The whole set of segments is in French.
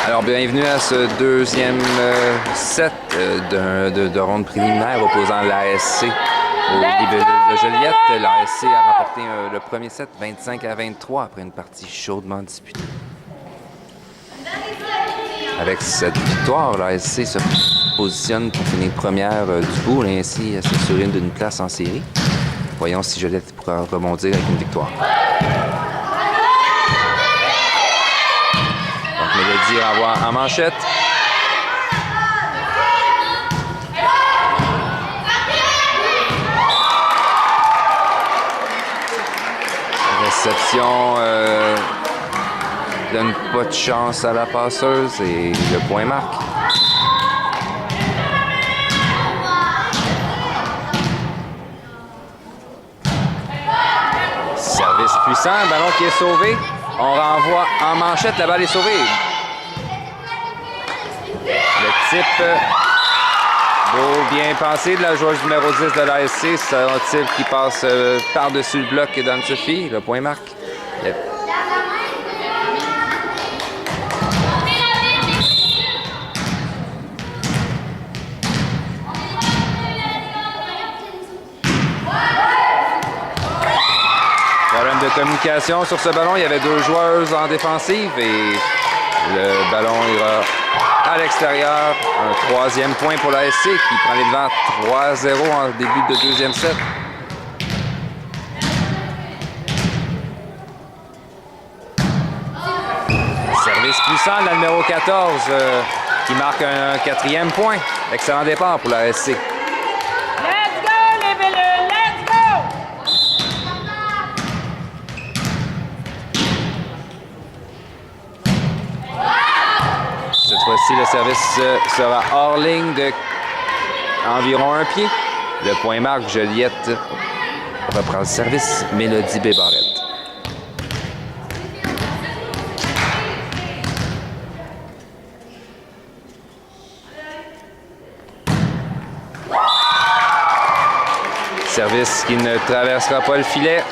Alors, bienvenue à ce deuxième set de ronde préliminaire opposant l'ASC au Libellule de Joliette. L'ASC a remporté le premier set 25-23 après une partie chaudement disputée. Avec cette victoire, l'ASC se positionne pour finir première du pool et ainsi s'assurer d'une place en série. Voyons si Joliette pourra rebondir avec une victoire. Mélodie renvoie en manchette. Réception donne pas de chance à la passeuse et le point marque. Service puissant, ballon qui est sauvé. On renvoie en manchette, la balle est sauvée. Le type beau, bien pensé de la joueuse numéro 10 de l'ASC. C'est un type qui passe par-dessus le bloc d'Anne-Sophie. Le point marque. Problème de communication sur ce ballon. Il y avait deux joueuses en défensive et le ballon ira à l'extérieur. Un troisième point pour l'ASC qui prend les devants 3-0 en début de deuxième set. Service puissant de la numéro 14 qui marque un quatrième point. Excellent départ pour l'ASC. Cette fois-ci, le service sera hors ligne de environ un pied. Le point marque, Joliette reprend le service. Mélodie Bébarrette. Service qui ne traversera pas le filet.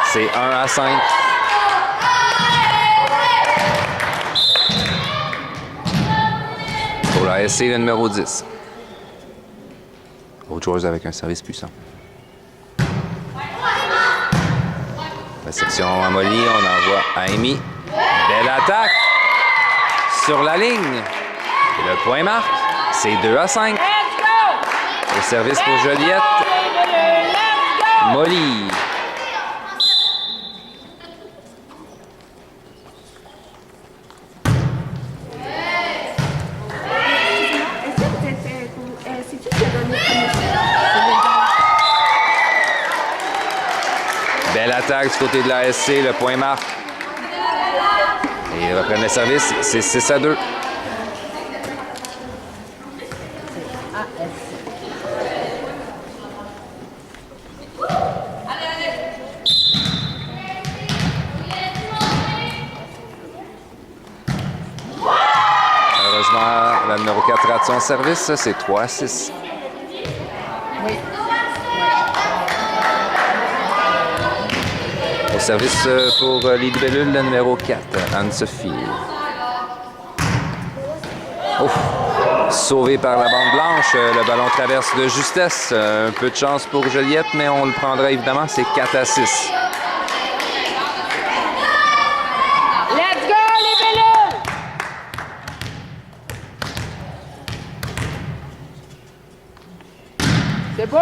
C'est 1-5. Pour l'ASC, le numéro 10. Autre chose avec un service puissant. Réception à Molly, on envoie à Amy. Belle attaque sur la ligne. Et le point marque, c'est 2-5. Le service pour Joliette. Molly. Belle attaque du côté de l'ASC, le point marque. Et ils reprennent le service, c'est 6-2. Heureusement, la numéro 4 rate son service, c'est 3-6. Oui. Au service pour les libellules, le numéro 4, Anne-Sophie. Sauvé par la bande blanche, le ballon traverse de justesse. Un peu de chance pour Joliette, mais on le prendra évidemment, c'est 4-6. Let's go, libellules! C'est beau!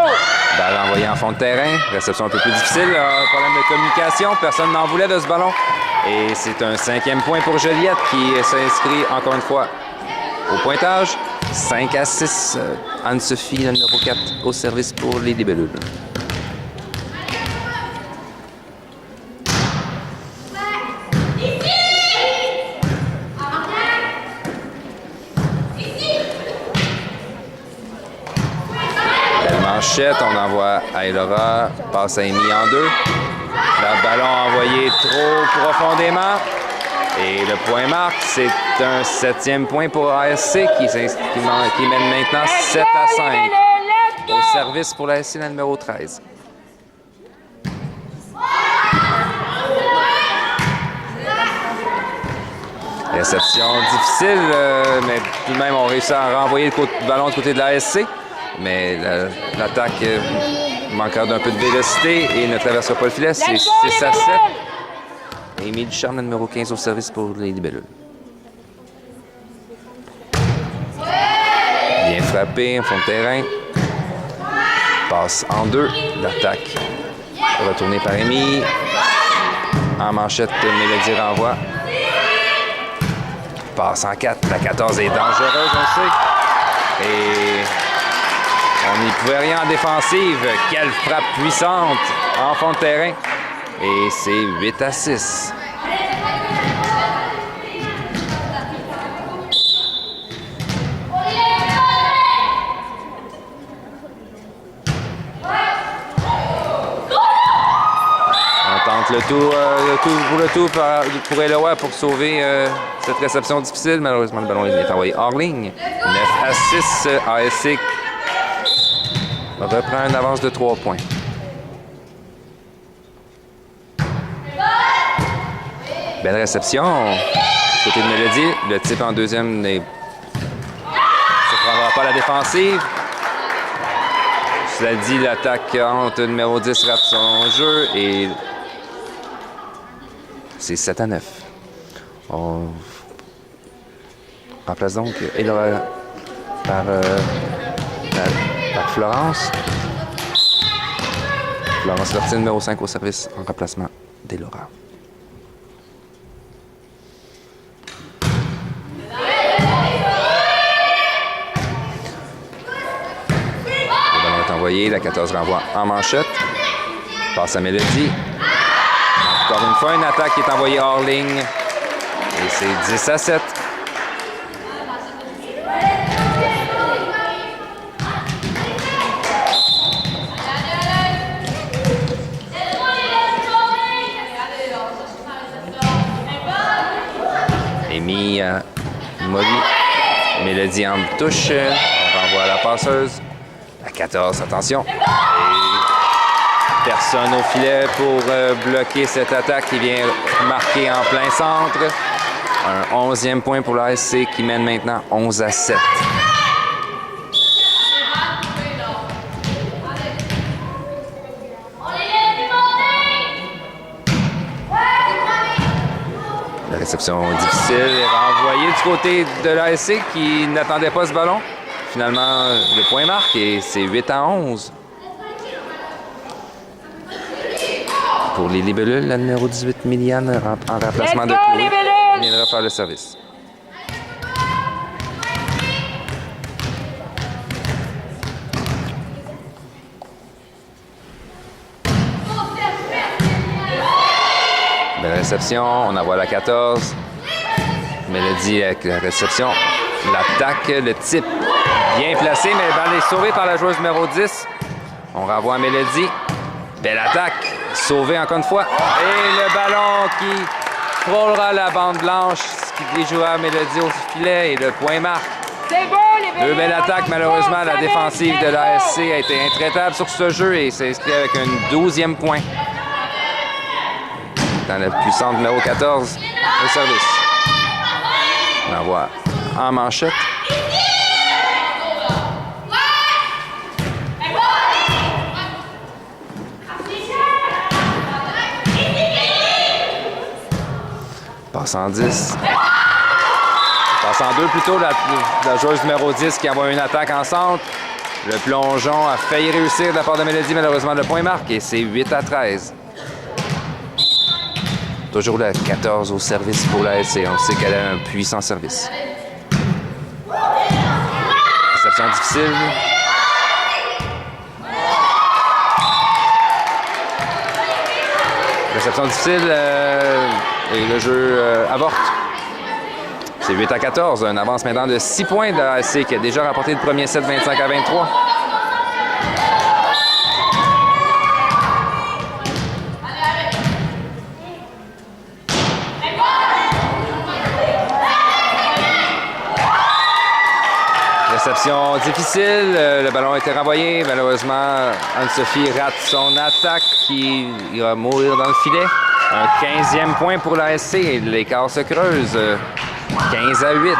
Balle envoyée en fond de terrain. Réception un peu plus difficile. Problème de communication. Personne n'en voulait de ce ballon. Et c'est un 5e point pour Joliette qui s'inscrit encore une fois au pointage. 5-6. Anne-Sophie, le numéro 4, au service pour les libellules. Manchette, on envoie à Elora, passe à Amy en deux. Le ballon envoyé trop profondément. Et le point marque, c'est un 7e point pour ASC qui mène maintenant 7-5. Au service pour l'ASC, la numéro 13. Réception difficile, mais tout de même, on réussit à renvoyer le ballon du côté de la SC. Mais l'attaque manquera d'un peu de vélocité et ne traversera pas le filet. C'est 6 à 7. Émile Ducharme, le numéro 15 au service pour les libellules. Bien frappé en fond de terrain. Passe en 2. L'attaque retournée par Émile. En manchette, Mélodie renvoie. Passe en 4. La 14 est dangereuse, on le sait. Et on n'y pouvait rien en défensive. Quelle frappe puissante en fond de terrain. Et c'est 8 à 6. Le tout pour Eloa pour sauver cette réception difficile. Malheureusement, le ballon est envoyé hors ligne. 9 à 6, ASC reprend une avance de 3 points. Belle réception. Côté de Mélodie, le type en deuxième ne prendra pas la défensive. Cela dit, l'attaquante numéro 10 rate son jeu et c'est 7 à 9. On remplace donc Elora par Florence. Florence Lortie, numéro 5 au service en remplacement d'Elora. Le ballon est envoyé, la 14 renvoie en manchette. Passe à Mélodie. Encore une fois, une attaque qui est envoyée hors ligne. Et c'est 10 à 7. Amy Molly. Mélodie en touche. On renvoie à la passeuse. La 14, attention. Personne au filet pour bloquer cette attaque qui vient marquer en plein centre. Un 11e point pour l'ASC qui mène maintenant 11 à 7. La réception difficile est renvoyée du côté de l'ASC qui n'attendait pas ce ballon. Finalement, le point marque et c'est 8 à 11. Pour les libellules, la numéro 18, Miliane, en remplacement de Chloé, viendra faire le service. Belle réception, on envoie la 14. Mélodie avec la réception. L'attaque, le type bien placé, mais le ballon est sauvé par la joueuse numéro 10. On renvoie à Mélodie. Belle attaque, sauvée encore une fois. Et le ballon qui frôlera la bande blanche, ce qui déjouera Mélodie au filet et le point marque. C'est bon, les Deux belles attaques, malheureusement, la défensive de l'ASC a été intraitable sur ce jeu et s'est inscrit avec un 12e point. Dans la puissante numéro 14 au service. On envoie en manchette. Passe en 10. Passe en 2 plutôt, la joueuse numéro 10 qui envoie une attaque en centre. Le plongeon a failli réussir de la part de Mélodie, malheureusement le point marque et c'est 8 à 13. Toujours la 14 au service pour la SC. On sait qu'elle a un puissant service. Réception difficile. Réception difficile et le jeu avorte. C'est 8 à 14, un avance maintenant de 6 points de la SC qui a déjà remporté le premier set 25 à 23. Réception difficile, le ballon a été renvoyé. Malheureusement, Anne-Sophie rate son attaque qui va mourir dans le filet. Un 15e point pour la SC et l'écart se creuse. 15-8.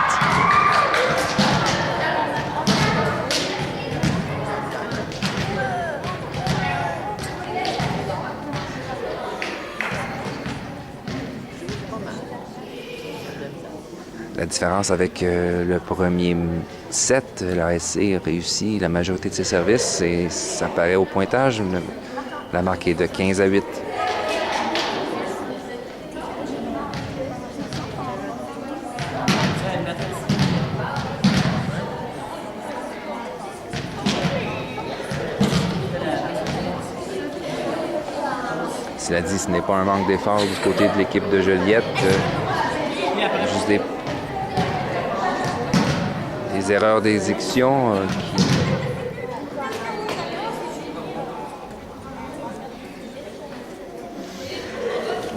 La différence avec le premier set, la SC réussit la majorité de ses services et ça paraît au pointage. La marque est de 15-8. Cela dit, ce n'est pas un manque d'effort du côté de l'équipe de Joliette. Juste des erreurs d'exécution qui...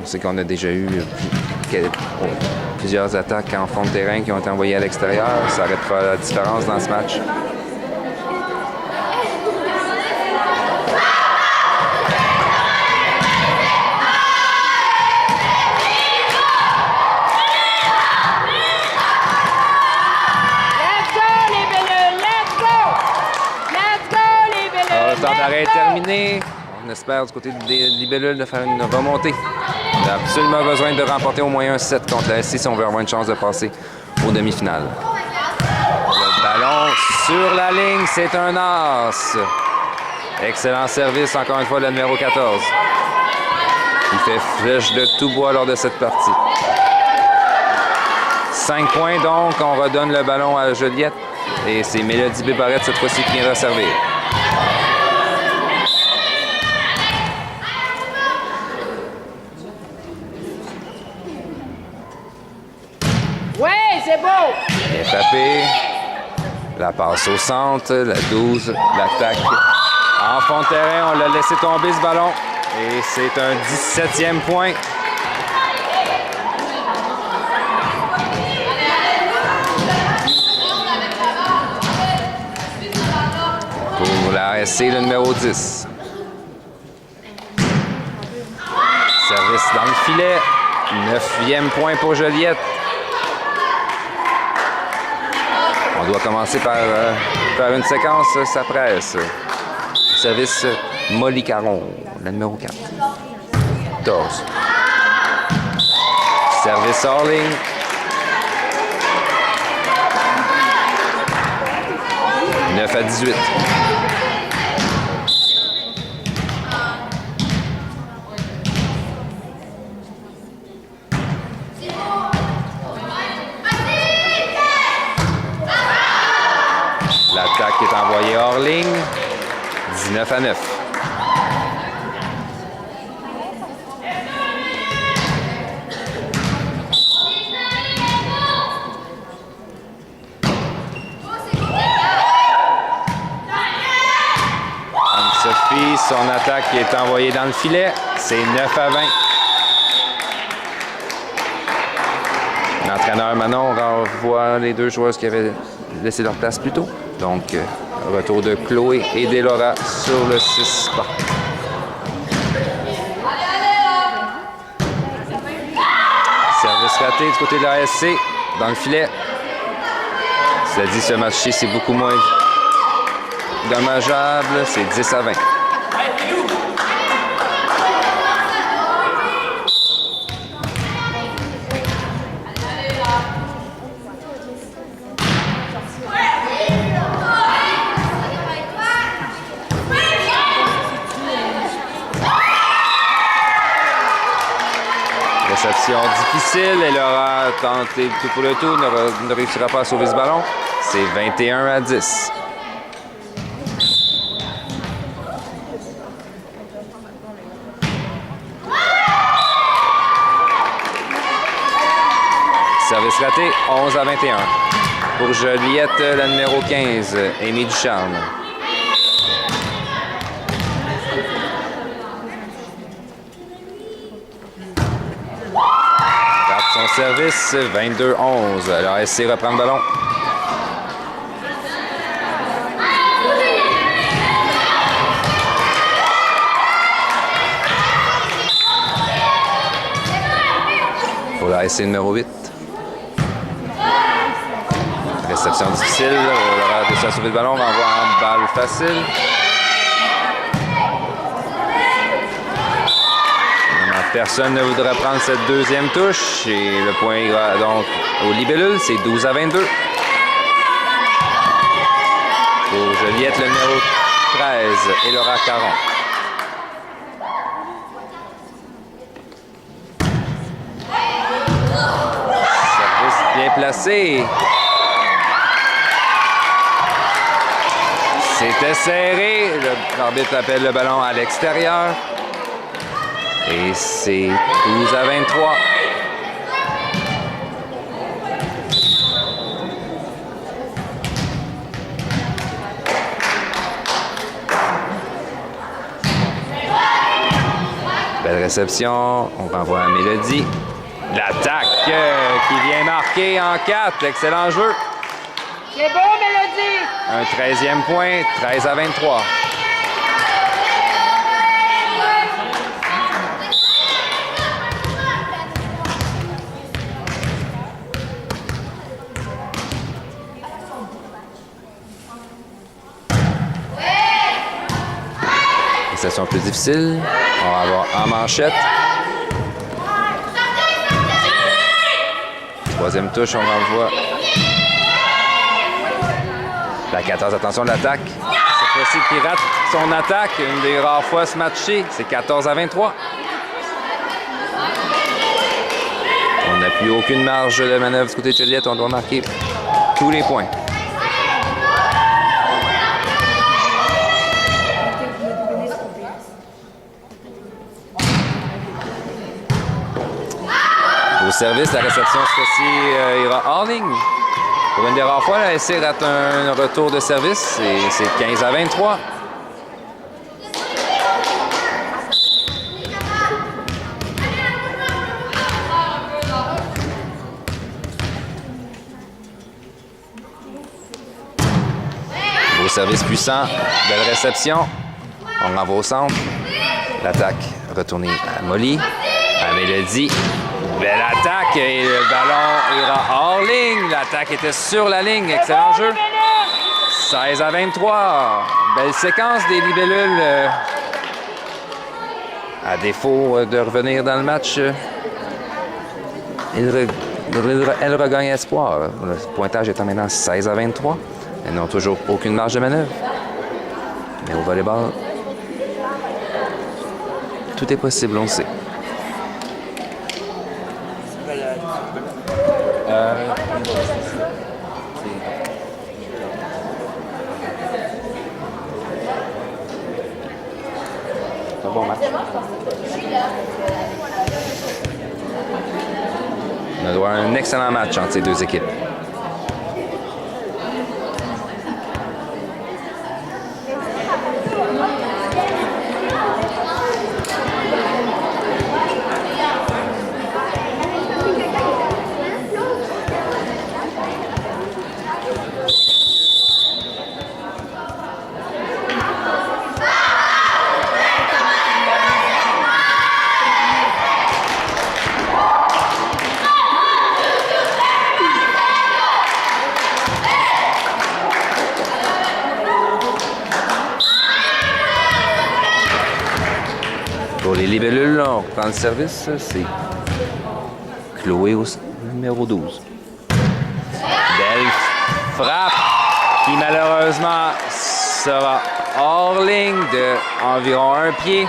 On sait qu'on a déjà eu plusieurs attaques en fond de terrain qui ont été envoyées à l'extérieur. Ça aurait pu faire la différence dans ce match. Le temps d'arrêt est terminé. On espère du côté des libellules de faire une remontée. On a absolument besoin de remporter au moins un set contre la SC si on veut avoir une chance de passer aux demi-finales. Le ballon sur la ligne, c'est un as. Excellent service, encore une fois, le numéro 14. Il fait flèche de tout bois lors de cette partie. 5 points donc, on redonne le ballon à Joliette. Et c'est Mélodie Bébarrette cette fois-ci qui vient de servir. Ouais, c'est beau! Bien frappé. La passe au centre, la 12, l'attaque. En fond de terrain, on l'a laissé tomber ce ballon. Et c'est un 17e point. Pour la SC, le numéro 10. Service dans le filet. 9e point pour Joliette. On doit commencer par faire une séquence, ça presse. Service Molly Caron, le numéro 4. 14. Service hors ligne. « 9-18. L'attaque est envoyée hors ligne. 19-9. Anne-Sophie, son attaque est envoyée dans le filet. C'est 9-20. L'entraîneur Manon renvoie les deux joueuses qui avaient laissé leur place plus tôt. Donc, retour de Chloé et d'Elora sur le 6 pas. Service raté du côté de la SC dans le filet. Cela dit, ce match-ci, c'est beaucoup moins dommageable. C'est 10-20. Réception difficile. Elle aura tenté le tout pour le tout. Ne réussira pas à sauver ce ballon. C'est 21-10. Service raté, 11-21. Pour Joliette, la numéro 15, Amy Ducharme. Son service, 22-11. Alors, SC reprend le ballon. Pour la SC numéro 8. Réception difficile. On aura réussi à sauver le ballon. On renvoie en balle facile. Personne ne voudrait prendre cette deuxième touche. Et le point ira donc aux libellules. C'est 12-22. Pour Joliette, le numéro 13 et Laura Caron. Service bien placé. C'était serré. L'arbitre appelle le ballon à l'extérieur. Et c'est 12-23. Belle réception. On renvoie à Mélodie. L'attaque qui vient marquer en 4. Excellent jeu. C'est beau, Mélodie! Un 13e point, 13-23. Session plus difficile. On va avoir en manchette. Troisième touche, on renvoie. La 14, attention de l'attaque. Cette fois-ci qui rate son attaque. Une des rares fois ce match-ci. C'est 14-23. On n'a plus aucune marge de manœuvre du côté de Joliette. On doit marquer tous les points. Au service, la réception, cette fois-ci, ira hors ligne. Pour une des rares fois, la SC rate un retour de service et c'est 15-23. Au service puissant, belle réception. On renvoie au centre. L'attaque retournée à Molly, à Mélodie. Belle attaque et le ballon ira hors ligne. L'attaque était sur la ligne. Excellent jeu. 16-23. Belle séquence des libellules. À défaut de revenir dans le match, elle regagne espoir. Le pointage étant maintenant 16-23. Elles n'ont toujours aucune marge de manœuvre. Mais au volleyball, tout est possible, on le sait. C'est un bon match. On doit avoir un excellent match entre ces deux équipes. Pour les libellules, on reprend le service. C'est Chloé au numéro 12. Belle frappe qui malheureusement sera hors ligne de environ un pied.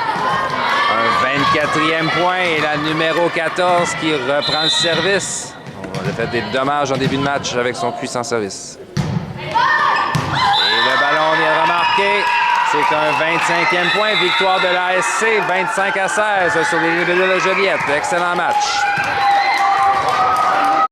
Un 24e point et la numéro 14 qui reprend le service. On a fait des dommages en début de match avec son puissant service. Et le ballon vient remarquer. C'est un 25e point, victoire de l'ASC, 25-16 sur les libellules de Joliette. Excellent match.